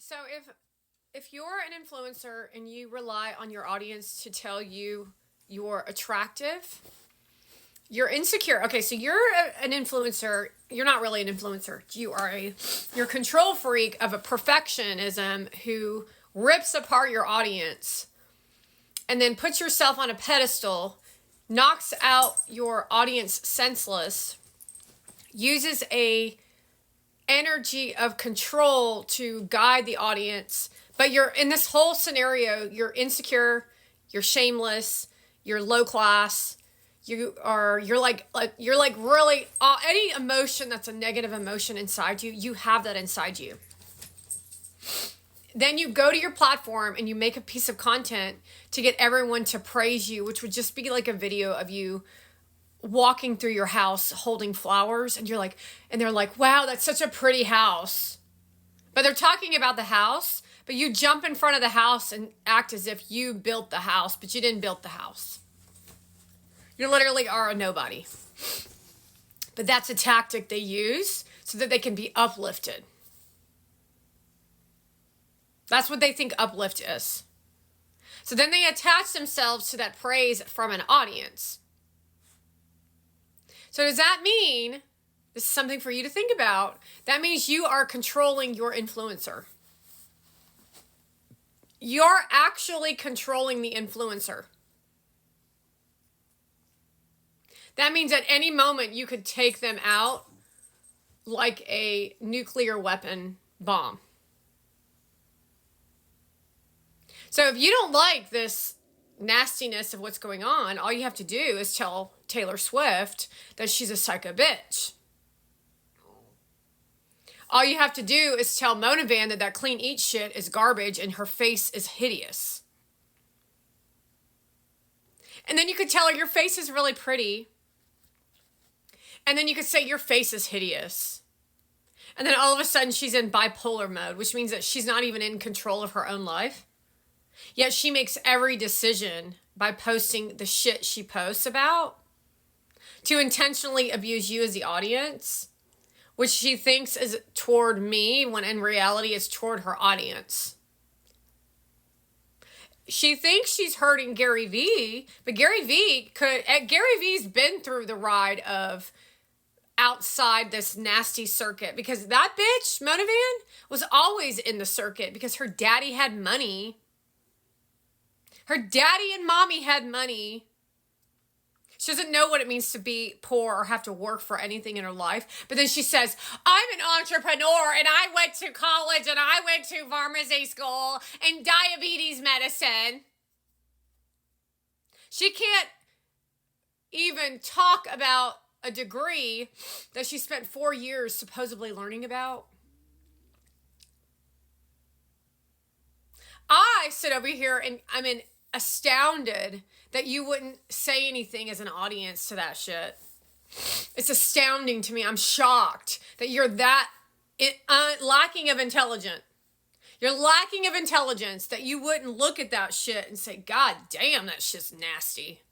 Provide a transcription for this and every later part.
So if you're an influencer and you rely on your audience to tell you you're attractive, you're insecure. Okay, so you're an influencer. You're not really an influencer. You're a control freak of a perfectionism who rips apart your audience and then puts yourself on a pedestal, knocks out your audience senseless, uses a energy of control to guide the audience. But you're in this whole scenario, you're insecure, you're shameless, you're low class, you're like really any emotion that's a negative emotion inside you, you have that inside you. Then you go to your platform and you make a piece of content to get everyone to praise you, which would just be like a video of you walking through your house holding flowers, and they're like, wow, that's such a pretty house. But they're talking about the house, but you jump in front of the house and act as if you built the house, but you didn't build the house. You literally are a nobody. But that's a tactic they use so that they can be uplifted. That's what they think uplift is. So then they attach themselves to that praise from an audience. So does that mean, this is something for you to think about, that means you are controlling your influencer. You're actually controlling the influencer. That means at any moment you could take them out like a nuclear weapon bomb. So if you don't like this nastiness of what's going on, all you have to do is tell Taylor Swift that she's a psycho bitch. All you have to do is tell Mona Van that Clean Eat shit is garbage and her face is hideous. And then you could tell her your face is really pretty. And then you could say your face is hideous. And then all of a sudden she's in bipolar mode, which means that she's not even in control of her own life. Yet she makes every decision by posting the shit she posts about to intentionally abuse you as the audience, which she thinks is toward me when in reality it's toward her audience. She thinks she's hurting Gary Vee, but Gary Vee's been through the ride of outside this nasty circuit, because that bitch, Mona Van, was always in the circuit because her daddy had money. Her daddy and mommy had money. She doesn't know what it means to be poor or have to work for anything in her life. But then she says, I'm an entrepreneur and I went to college and I went to pharmacy school and diabetes medicine. She can't even talk about a degree that she spent 4 years supposedly learning about. I sit over here and I'm astounded that you wouldn't say anything as an audience to that shit. It's astounding to me. I'm shocked that you're that lacking of intelligence. You're lacking of intelligence that you wouldn't look at that shit and say, God damn, that shit's nasty.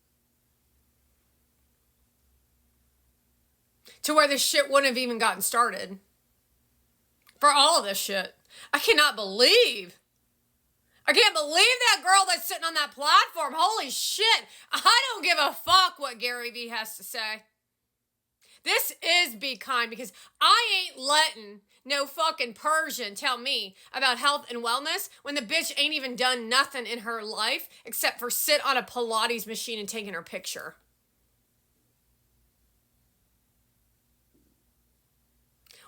To where this shit wouldn't have even gotten started. For all of this shit. I can't believe that girl that's sitting on that platform. Holy shit. I don't give a fuck what Gary Vee has to say. This is Be Kind, because I ain't letting no fucking Persian tell me about health and wellness when the bitch ain't even done nothing in her life except for sit on a Pilates machine and taking her picture.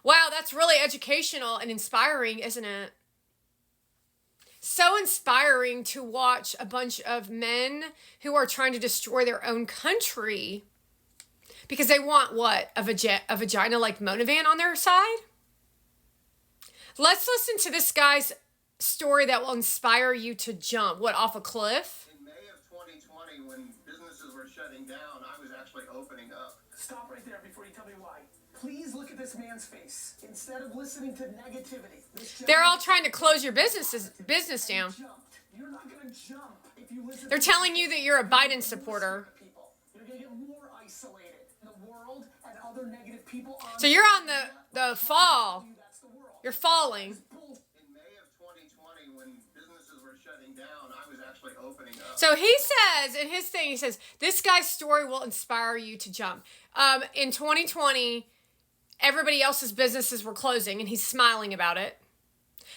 Wow, that's really educational and inspiring, isn't it? So inspiring to watch a bunch of men who are trying to destroy their own country because they want what? A vagina like Mona Van on their side? Let's listen to this guy's story that will inspire you to jump. What, off a cliff? In May of 2020, when businesses were shutting down, I was actually opening up. Stop right there before you tell me why. Please look at this man's face instead of listening to negativity. They're all trying to close your business down. You're not going to jump if you listen. They're telling you that you're a Biden supporter. You're going to get more isolated. The world and other negative people. So you're on the fall. You're falling. In May of shutting down, I was actually opening up. So he says in his thing, he says, this guy's story will inspire you to jump. In 2020, everybody else's businesses were closing, and he's smiling about it.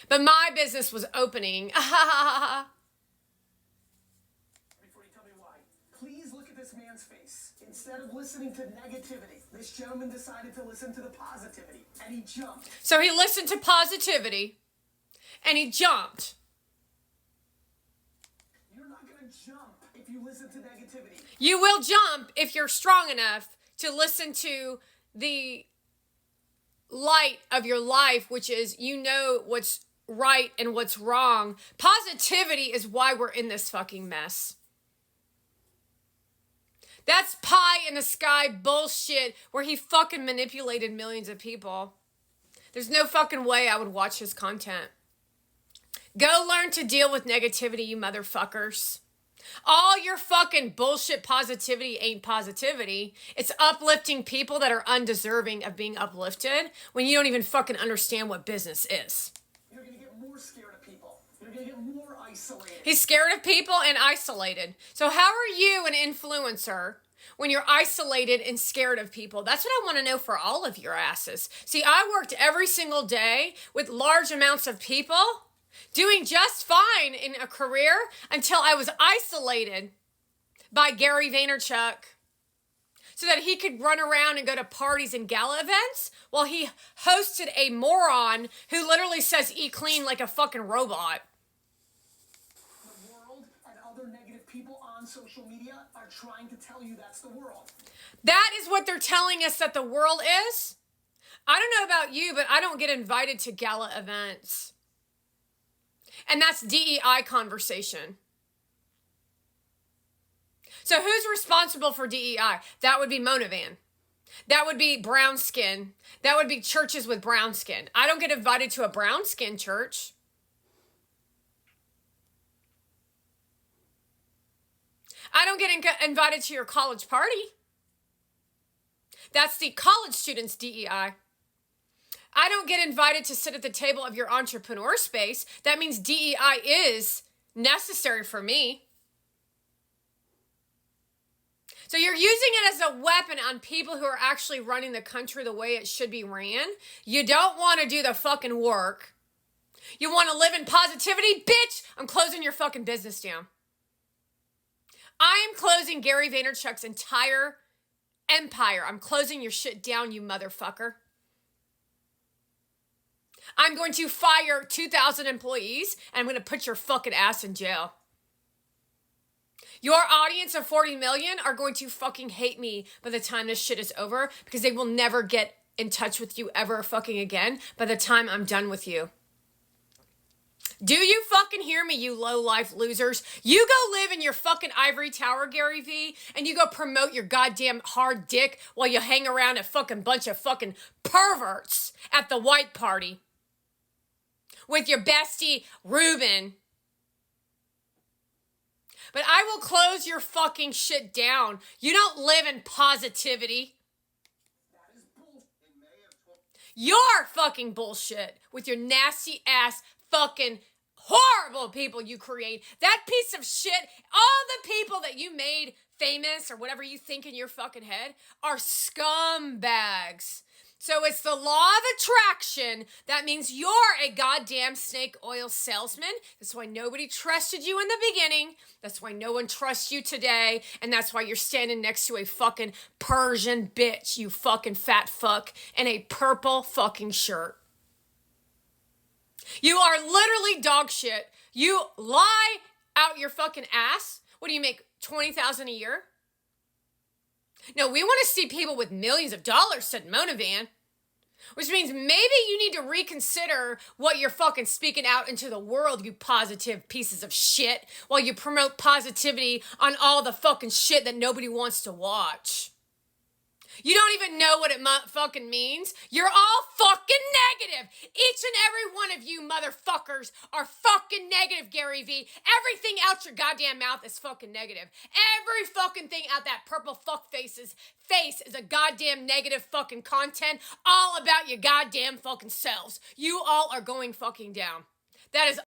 But my business was opening. Before you tell me why, please look at this man's face. Instead of listening to negativity, this gentleman decided to listen to the positivity, and he jumped. So he listened to positivity, and he jumped. You're not going to jump if you listen to negativity. You will jump if you're strong enough to listen to the light of your life, which is you know what's right and what's wrong. Positivity is why we're in this fucking mess. That's pie in the sky bullshit where he fucking manipulated millions of people. There's no fucking way I would watch his content. Go learn to deal with negativity, you motherfuckers. All your fucking bullshit positivity ain't positivity. It's uplifting people that are undeserving of being uplifted when you don't even fucking understand what business is. You're going to get more scared of people. You're going to get more isolated. He's scared of people and isolated. So how are you an influencer when you're isolated and scared of people? That's what I want to know for all of your asses. See, I worked every single day with large amounts of people, doing just fine in a career until I was isolated by Gary Vaynerchuk so that he could run around and go to parties and gala events while he hosted a moron who literally says eat clean like a fucking robot. The world and other negative people on social media are trying to tell you that's the world. That is what they're telling us that the world is. I don't know about you, but I don't get invited to gala events. And that's DEI conversation. So who's responsible for DEI? That would be Monovan. That would be brown skin. That would be churches with brown skin. I don't get invited to a brown skin church. I don't get invited to your college party. That's the college students' DEI. I don't get invited to sit at the table of your entrepreneur space. That means DEI is necessary for me. So you're using it as a weapon on people who are actually running the country the way it should be ran. You don't want to do the fucking work. You want to live in positivity? Bitch, I'm closing your fucking business down. I am closing Gary Vaynerchuk's entire empire. I'm closing your shit down, you motherfucker. I'm going to fire 2,000 employees and I'm going to put your fucking ass in jail. Your audience of 40 million are going to fucking hate me by the time this shit is over because they will never get in touch with you ever fucking again by the time I'm done with you. Do you fucking hear me, you low-life losers? You go live in your fucking ivory tower, Gary V, and you go promote your goddamn hard dick while you hang around a fucking bunch of fucking perverts at the white party with your bestie, Ruben. But I will close your fucking shit down. You don't live in positivity. That is bullshit. In May of You're fucking bullshit with your nasty ass fucking horrible people you create. That piece of shit, all the people that you made famous or whatever you think in your fucking head are scumbags. So it's the law of attraction. That means you're a goddamn snake oil salesman. That's why nobody trusted you in the beginning. That's why no one trusts you today. And that's why you're standing next to a fucking Persian bitch, you fucking fat fuck, in a purple fucking shirt. You are literally dog shit. You lie out your fucking ass. What do you make, $20,000 a year? No, we want to see people with millions of dollars, said Monovan. Which means maybe you need to reconsider what you're fucking speaking out into the world, you positive pieces of shit, while you promote positivity on all the fucking shit that nobody wants to watch. You don't even know what it fucking means. You're all fucking negative. Each and every one of you motherfuckers are fucking negative, Gary V. Everything out your goddamn mouth is fucking negative. Every fucking thing out that purple fuckface's face is a goddamn negative fucking content all about your goddamn fucking selves. You all are going fucking down. That is